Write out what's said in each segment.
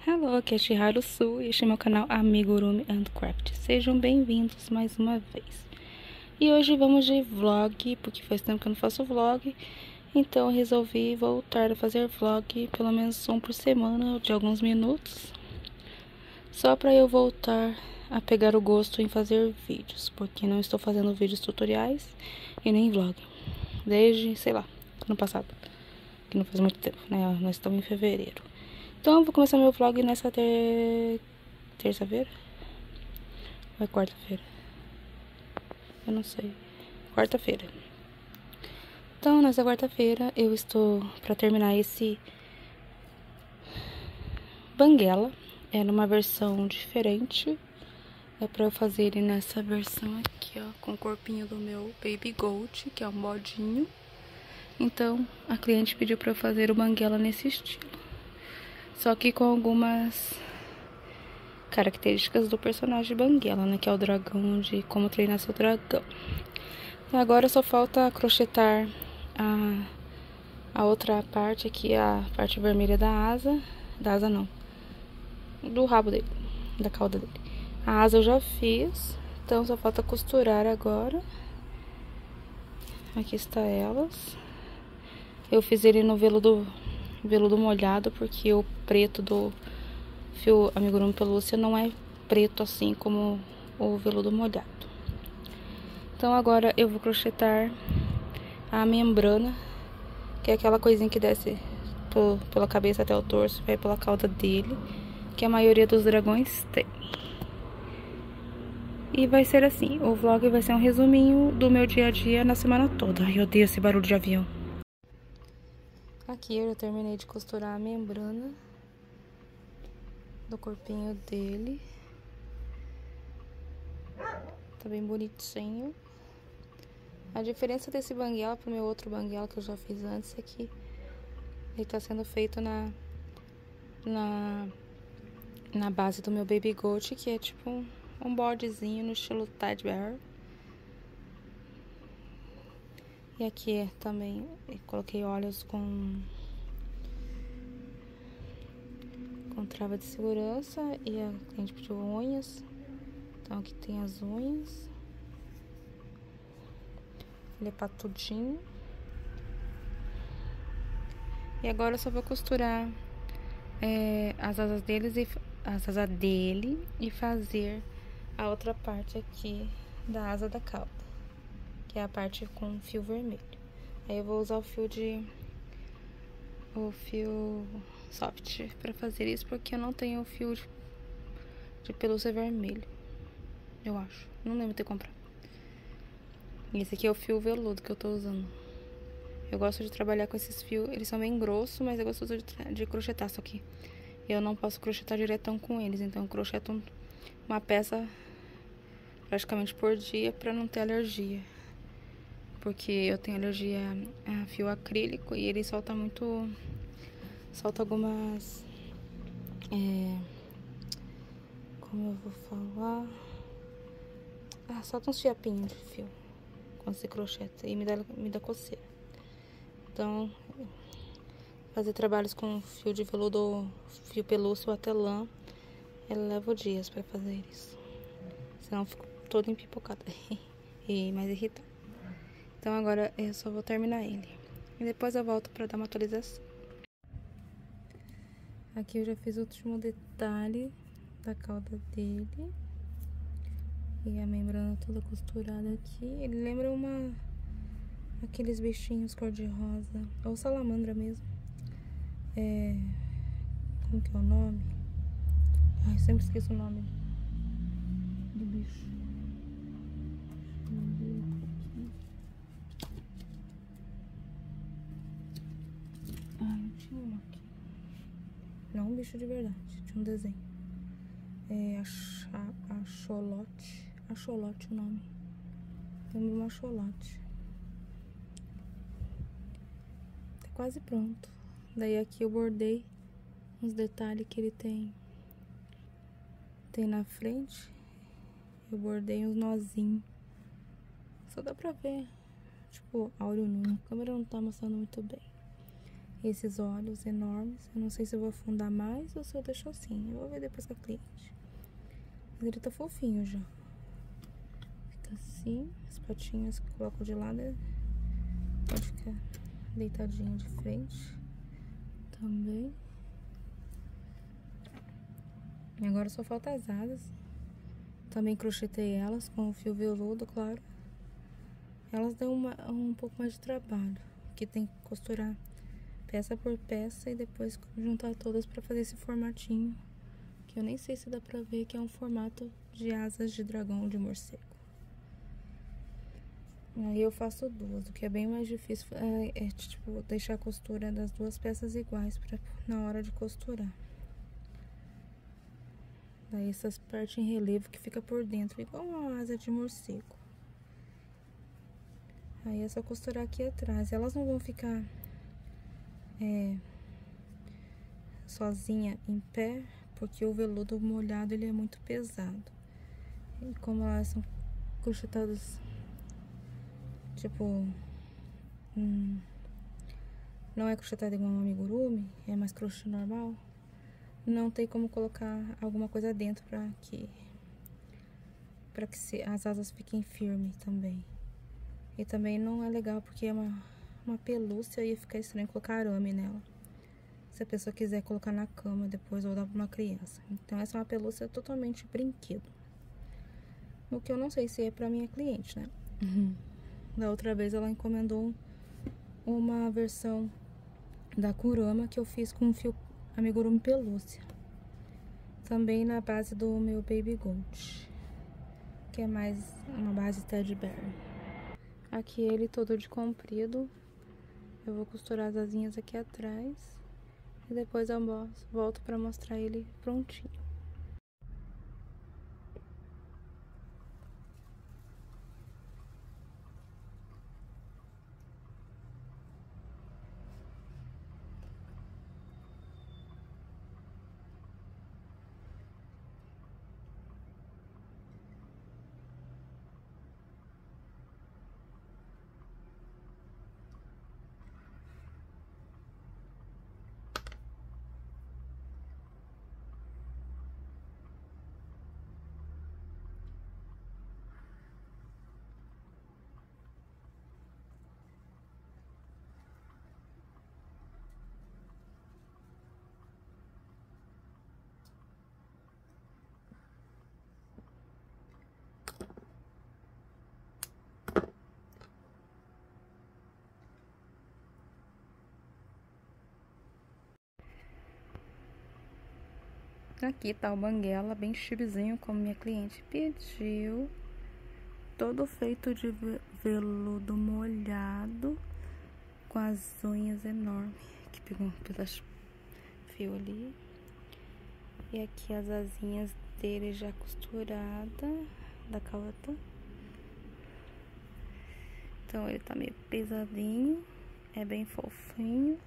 Hello, aqui é Chiharu Su e este é meu canal Amigurumi Handcraft. Sejam bem-vindos mais uma vez. E hoje vamos de vlog, porque faz tempo que eu não faço vlog. Então eu resolvi voltar a fazer vlog, pelo menos um por semana, de alguns minutos. Só para eu voltar a pegar o gosto em fazer vídeos, porque não estou fazendo vídeos tutoriais e nem vlog. Desde, sei lá, ano passado, que não faz muito tempo, né? Nós estamos em fevereiro. Então eu vou começar meu vlog nessa terça-feira? Ou é quarta-feira? Eu não sei. Quarta-feira. Então nessa quarta-feira eu estou para terminar esse banguela. É numa versão diferente. É pra eu fazer ele nessa versão aqui, ó, com o corpinho do meu Baby Goat, que é um bodinho. Então a cliente pediu pra eu fazer o banguela nesse estilo. Só que com algumas características do personagem Banguela, né? Que é o dragão, de como treinar seu dragão. E agora só falta crochetar a outra parte aqui, a parte vermelha da asa. Da asa não. Do rabo dele, da cauda dele. A asa eu já fiz, então só falta costurar agora. Aqui está elas. Eu fiz ele no veludo molhado, porque o preto do fio Amigurumi Pelúcia não é preto assim como o veludo molhado. Então agora eu vou crochetar a membrana, que é aquela coisinha que desce pela cabeça até o torso, vai pela cauda dele, que a maioria dos dragões tem. E vai ser assim, o vlog vai ser um resuminho do meu dia a dia na semana toda. Ai, eu odeio esse barulho de avião. Aqui eu já terminei de costurar a membrana do corpinho dele. Tá bem bonitinho. A diferença desse banguela pro meu outro banguela que eu já fiz antes é que ele tá sendo feito na base do meu Baby Goat, que é tipo um bodezinho no estilo Teddy Bear. E aqui também eu coloquei olhos com trava de segurança, e a cliente pediu unhas. Então aqui tem as unhas. Ele é patudinho. E agora eu só vou costurar as asas dele e fazer a outra parte aqui da asa da cauda, que é a parte com fio vermelho. Aí eu vou usar o fio soft para fazer isso, porque eu não tenho o fio de pelúcia vermelho, eu acho. Não lembro de ter comprado. Esse aqui é o fio veludo que eu tô usando. Eu gosto de trabalhar com esses fios, eles são bem grossos, mas é gostoso de crochetar, só que eu não posso crochetar diretão com eles, então eu crocheto uma peça praticamente por dia pra não ter alergia. Porque eu tenho alergia a fio acrílico e ele solta algumas, como eu vou falar, solta uns fiapinhos de fio quando você crocheta e me dá coceira. Então, fazer trabalhos com fio de veludo, fio pelúcia ou até lã, eu levo dias pra fazer isso. Senão eu fico toda empipocada e mais irritada. Então agora eu só vou terminar ele. E depois eu volto pra dar uma atualização. Aqui eu já fiz o último detalhe da cauda dele. E a membrana toda costurada aqui. Ele lembra aqueles bichinhos cor-de-rosa, ou salamandra mesmo. Como que é o nome? Ai, sempre esqueço o nome do bicho. Deixa eu ver aqui. Ah, eu tinha uma aqui. Não um bicho de verdade, tinha um desenho. É axolote. Axolote o nome. Lembra uma axolote. Tá quase pronto. Daí aqui eu bordei uns detalhes que ele tem na frente. Eu bordei uns nozinhos. Só dá pra ver, tipo, áureo nu. A câmera não tá mostrando muito bem. esses olhos enormes. Eu não sei se eu vou afundar mais ou se eu deixo assim. Eu vou ver depois com a cliente. Mas ele tá fofinho já. Fica assim, as patinhas que coloco de lado. Pode ficar deitadinho de frente também. E agora só falta as asas. Também crochetei elas com fio veludo, claro. Elas dão um pouco mais de trabalho, que tem que costurar peça por peça e depois juntar todas pra fazer esse formatinho, que eu nem sei se dá pra ver que é um formato de asas de dragão de morcego. Aí eu faço duas, o que é bem mais difícil é tipo deixar a costura das duas peças iguais na hora de costurar. Daí essas partes em relevo que fica por dentro, igual uma asa de morcego. Aí é só costurar aqui atrás. Elas não vão ficar sozinha em pé, porque o veludo molhado ele é muito pesado. E como elas são crochetadas, tipo, não é crochetada igual um amigurumi, é mais crochê normal. Não tem como colocar alguma coisa dentro pra que as asas fiquem firmes também. E também não é legal porque é uma pelúcia e ia ficar estranho colocar arame nela. Se a pessoa quiser colocar na cama depois ou dar pra uma criança. Então essa é uma pelúcia totalmente brinquedo. O que eu não sei se é pra minha cliente, né? Da outra vez ela encomendou uma versão da Kurama que eu fiz com fio amigurumi pelúcia. Também na base do meu Baby Gold, que é mais uma base Teddy Bear. Aqui ele todo de comprido. Eu vou costurar as asinhas aqui atrás e depois eu volto pra mostrar ele prontinho. Aqui tá o banguela, bem chibizinho, como minha cliente pediu. Todo feito de veludo molhado, com as unhas enormes. Aqui pegou um pedaço de fio ali. E aqui as asinhas dele já costurada, da calota. Então ele tá meio pesadinho, é bem fofinho.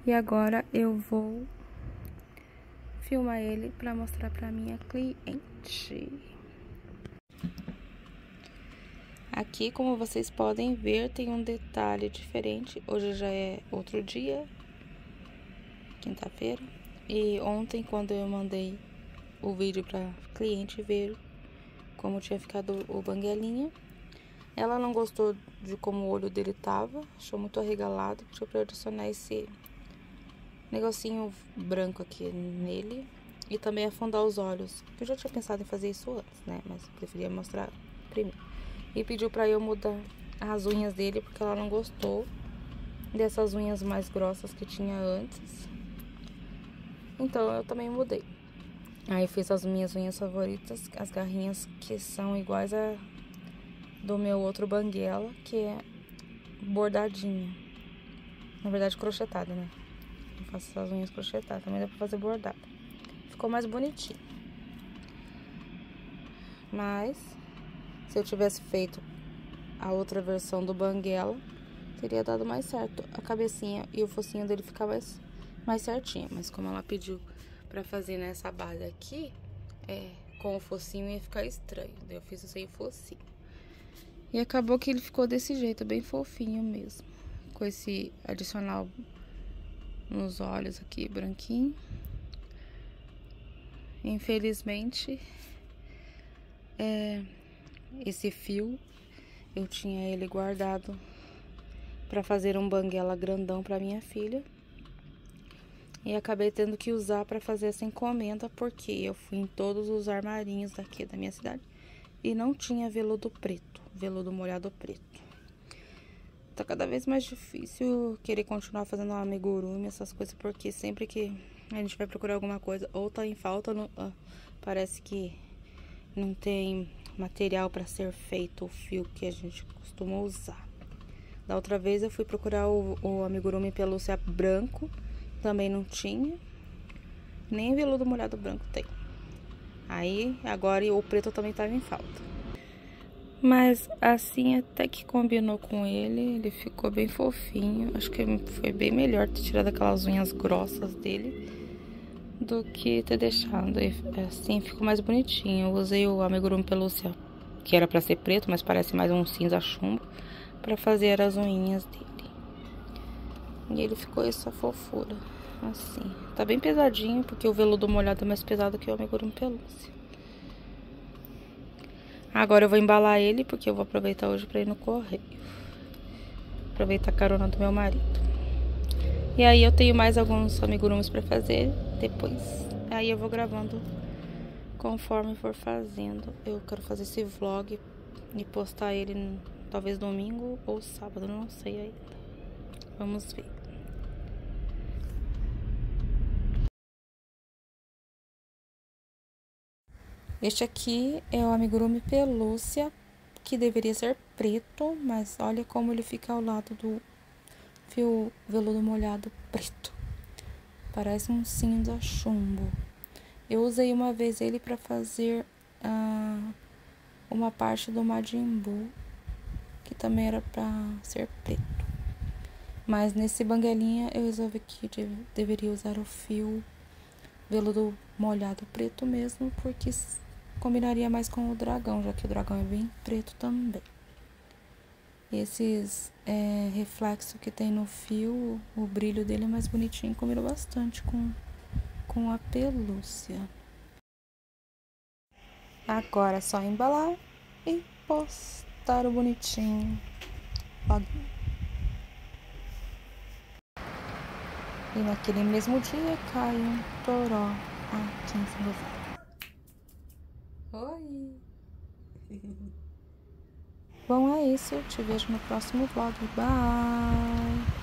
E agora eu vou filmar ele pra mostrar pra minha cliente. Aqui, como vocês podem ver, tem um detalhe diferente. Hoje já é outro dia, quinta-feira. E ontem, quando eu mandei o vídeo pra cliente ver como tinha ficado o banguelinha, ela não gostou de como o olho dele tava, achou muito arregalado, pediu pra eu adicionar esse negocinho branco aqui nele e também afundar os olhos. Eu já tinha pensado em fazer isso antes, né? Mas eu preferia mostrar primeiro. E pediu pra eu mudar as unhas dele porque ela não gostou dessas unhas mais grossas que tinha antes. Então eu também mudei. Aí eu fiz as minhas unhas favoritas, as garrinhas que são iguais a do meu outro banguela, que é bordadinha. Na verdade crochetada, né? Eu faço essas unhas crochetadas, também dá pra fazer bordado. Ficou mais bonitinho. Mas se eu tivesse feito a outra versão do banguela, teria dado mais certo. A cabecinha e o focinho dele ficar mais certinho. Mas como ela pediu pra fazer nessa base aqui, com o focinho ia ficar estranho. Daí eu fiz sem o focinho. E acabou que ele ficou desse jeito, bem fofinho mesmo. com esse adicional nos olhos aqui, branquinho. Infelizmente, esse fio eu tinha ele guardado para fazer um banguela grandão para minha filha. E acabei tendo que usar para fazer essa encomenda, porque eu fui em todos os armarinhos daqui da minha cidade e não tinha veludo preto, veludo molhado preto. Tá cada vez mais difícil querer continuar fazendo amigurumi, essas coisas, porque sempre que a gente vai procurar alguma coisa, ou tá em falta, parece que não tem material para ser feito o fio que a gente costuma usar. Da outra vez eu fui procurar o amigurumi pelúcia branco, também não tinha, nem veludo molhado branco tem. Aí agora o preto também tava em falta. Mas assim até que combinou com ele ficou bem fofinho. Acho que foi bem melhor ter tirado aquelas unhas grossas dele do que ter deixado. Assim ficou mais bonitinho. Eu usei o amigurumi pelúcia, que era pra ser preto, mas parece mais um cinza chumbo, pra fazer as unhas dele. E ele ficou essa fofura, assim. Tá bem pesadinho, porque o veludo molhado é mais pesado que o amigurumi pelúcia. Agora eu vou embalar ele, porque eu vou aproveitar hoje pra ir no correio. Aproveitar a carona do meu marido. E aí eu tenho mais alguns amigurumis pra fazer depois. Aí eu vou gravando conforme for fazendo. Eu quero fazer esse vlog e postar ele talvez domingo ou sábado, não sei ainda. Vamos ver. Este aqui é o amigurumi pelúcia, que deveria ser preto, mas olha como ele fica ao lado do fio veludo molhado preto. Parece um cinza chumbo. Eu usei uma vez ele para fazer uma parte do Majin Buu, que também era para ser preto. Mas nesse banguelinha eu resolvi que deveria usar o fio veludo molhado preto mesmo, porque combinaria mais com o dragão, já que o dragão é bem preto também. Esses reflexos que tem no fio, o brilho dele é mais bonitinho, combinou bastante com a pelúcia. Agora é só embalar e postar o bonitinho. E naquele mesmo dia cai um toró aqui em São José. Oi! Bom, é isso. Eu te vejo no próximo vlog. Bye!